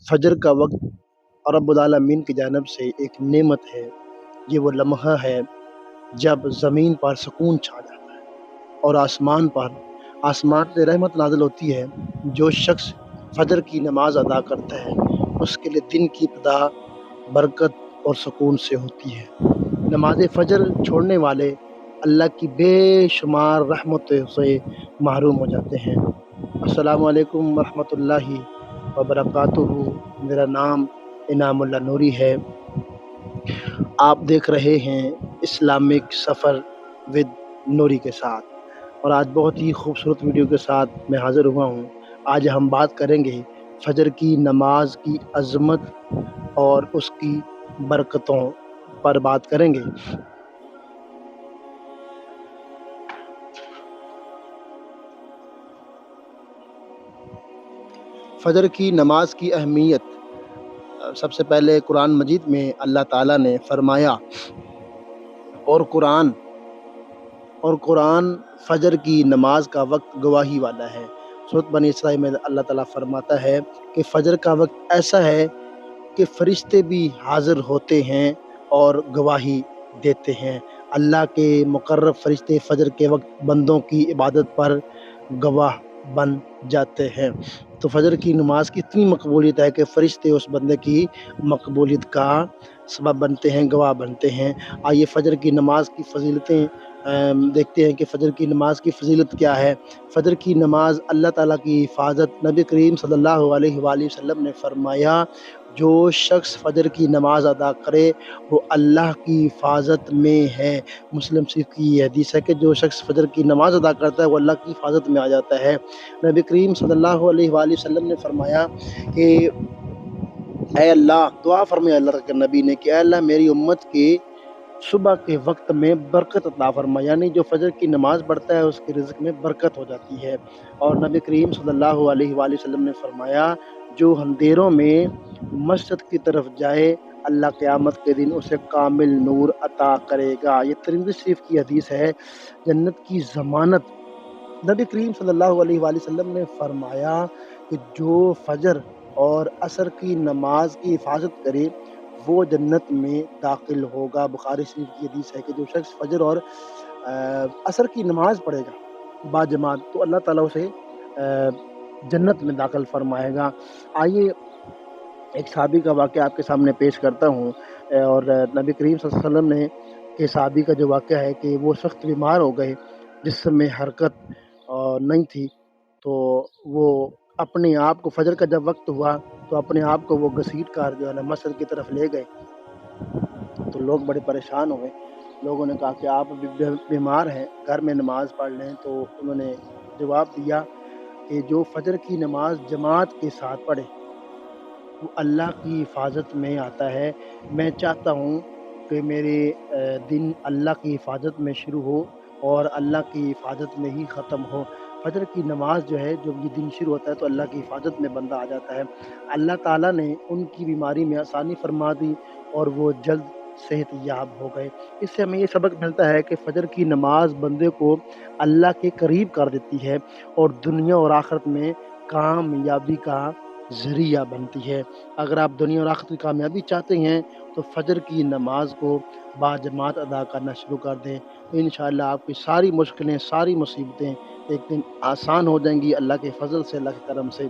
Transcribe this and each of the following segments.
فجر کا وقت رب العالمین کی جانب سے ایک نعمت ہے۔ یہ وہ لمحہ ہے جب زمین پر سکون چھا جاتا ہے اور آسمان سے رحمت نازل ہوتی ہے۔ جو شخص فجر کی نماز ادا کرتا ہے اس کے لیے دن کی ابتدا برکت اور سکون سے ہوتی ہے۔ نماز فجر چھوڑنے والے اللہ کی بے شمار رحمتوں سے محروم ہو جاتے ہیں۔ السلام علیکم ورحمۃ اللہ وبرکاتہ۔ میرا نام انعام اللہ نوری ہے۔ آپ دیکھ رہے ہیں اسلامک سفر ود نوری کے ساتھ، اور آج بہت ہی خوبصورت ویڈیو کے ساتھ میں حاضر ہوا ہوں۔ آج ہم بات کریں گے فجر کی نماز کی عظمت اور اس کی برکتوں پر بات کریں گے۔ فجر کی نماز کی اہمیت، سب سے پہلے قرآن مجید میں اللہ تعالیٰ نے فرمایا اور قرآن فجر کی نماز کا وقت گواہی والا ہے۔ سورۃ بنی اسرائیل میں اللہ تعالیٰ فرماتا ہے کہ فجر کا وقت ایسا ہے کہ فرشتے بھی حاضر ہوتے ہیں اور گواہی دیتے ہیں۔ اللہ کے مقرب فرشتے فجر کے وقت بندوں کی عبادت پر گواہ بن جاتے ہیں۔ تو فجر کی نماز کی اتنی مقبولیت ہے کہ فرشتے اس بندے کی مقبولیت کا سبب بنتے ہیں، گواہ بنتے ہیں۔ آئیے فجر کی نماز کی فضیلتیں دیکھتے ہیں کہ فجر کی نماز کی فضیلت کیا ہے۔ فجر کی نماز اللہ تعالیٰ کی حفاظت، نبی کریم صلی اللہ علیہ وآلہ وسلم نے فرمایا جو شخص فجر کی نماز ادا کرے وہ اللہ کی حفاظت میں ہے۔ مسلم شریف کی یہ حدیث ہے کہ جو شخص فجر کی نماز ادا کرتا ہے وہ اللہ کی حفاظت میں آ جاتا ہے۔ نبی کریم صلی اللہ علیہ وآلہ وسلم نے فرمایا کہ اے اللہ، دعا فرمایا اللہ کے نبی نے کہ اے اللہ میری امت کے صبح کے وقت میں برکت عطا فرما، یعنی جو فجر کی نماز پڑھتا ہے اس کے رزق میں برکت ہو جاتی ہے۔ اور نبی کریم صلی اللہ علیہ وآلہ وسلم نے فرمایا جو اندھیروں میں مسجد کی طرف جائے اللہ قیامت کے دن اسے کامل نور عطا کرے گا۔ یہ ترمذی شریف کی حدیث ہے۔ جنت کی ضمانت، نبی کریم صلی اللہ علیہ وآلہ وسلم نے فرمایا کہ جو فجر اور عصر کی نماز کی حفاظت کرے وہ جنت میں داخل ہوگا۔ بخاری شریف کی حدیث ہے کہ جو شخص فجر اور عصر کی نماز پڑھے گا باجماعت تو اللہ تعالیٰ اسے جنت میں داخل فرمائے گا۔ آئیے ایک صحابی کا واقعہ آپ کے سامنے پیش کرتا ہوں، اور نبی کریم صلی اللہ علیہ وسلم نے کہ صحابی کا جو واقعہ ہے کہ وہ سخت بیمار ہو گئے، جسم میں حرکت نہیں تھی، تو وہ اپنے آپ کو فجر کا جب وقت ہوا تو اپنے آپ کو وہ گھسیٹ کر جو ہے نا مسجد کی طرف لے گئے۔ تو لوگ بڑے پریشان ہوئے، لوگوں نے کہا کہ آپ بیمار ہیں، گھر میں نماز پڑھ لیں۔ تو انہوں نے جواب دیا کہ جو فجر کی نماز جماعت کے ساتھ پڑھے وہ اللہ کی حفاظت میں آتا ہے۔ میں چاہتا ہوں کہ میرے دن اللہ کی حفاظت میں شروع ہو اور اللہ کی حفاظت میں ہی ختم ہو۔ فجر کی نماز جو ہے جب یہ دن شروع ہوتا ہے تو اللہ کی حفاظت میں بندہ آ جاتا ہے۔ اللہ تعالیٰ نے ان کی بیماری میں آسانی فرما دی اور وہ جلد صحت یاب ہو گئے۔ اس سے ہمیں یہ سبق ملتا ہے کہ فجر کی نماز بندے کو اللہ کے قریب کر دیتی ہے اور دنیا اور آخرت میں کامیابی کا ذریعہ بنتی ہے۔ اگر آپ دنیا اور آخرت کی کامیابی چاہتے ہیں تو فجر کی نماز کو باجماعت ادا کرنا شروع کر دیں، انشاءاللہ آپ کی ساری مشکلیں، ساری مصیبتیں ایک دن آسان ہو جائیں گی اللہ کے فضل سے، اللہ کے کرم سے۔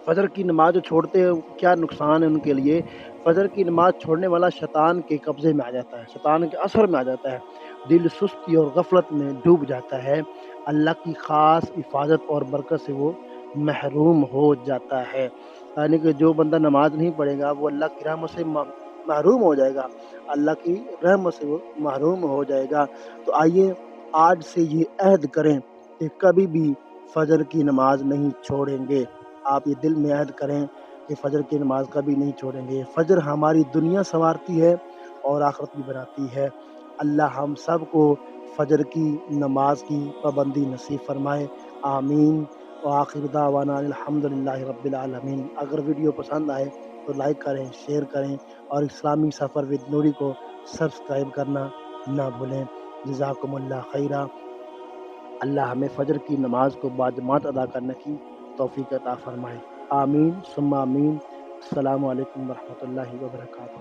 فجر کی نماز جو چھوڑتے ہیں کیا نقصان ہے ان کے لیے؟ فجر کی نماز چھوڑنے والا شیطان کے قبضے میں آ جاتا ہے، شیطان کے اثر میں آ جاتا ہے، دل سستی اور غفلت میں ڈوب جاتا ہے، اللہ کی خاص حفاظت اور برکت سے وہ محروم ہو جاتا ہے۔ یعنی کہ جو بندہ نماز نہیں پڑھے گا وہ اللہ کی رحمت سے محروم ہو جائے گا، اللہ کی رحمت سے وہ محروم ہو جائے گا۔ تو آئیے آج سے یہ عہد کریں کہ کبھی بھی فجر کی نماز نہیں چھوڑیں گے۔ آپ یہ دل میں عہد کریں کہ فجر کی نماز کبھی نہیں چھوڑیں گے۔ فجر ہماری دنیا سنوارتی ہے اور آخرت بھی بناتی ہے۔ اللہ ہم سب کو فجر کی نماز کی پابندی نصیب فرمائے، آمین۔ وآخر دعوانا الحمدللہ رب العالمین۔ اگر ویڈیو پسند آئے تو لائک کریں، شیئر کریں اور اسلامی سفر ود نوری کو سبسکرائب کرنا نہ بھولیں۔ جزاکم اللہ خیرہ۔ اللہ ہمیں فجر کی نماز کو باجماعت ادا کرنے کی توفیق عطا فرمائے، آمین ثم آمین۔ السلام علیکم ورحمۃ اللہ وبرکاتہ۔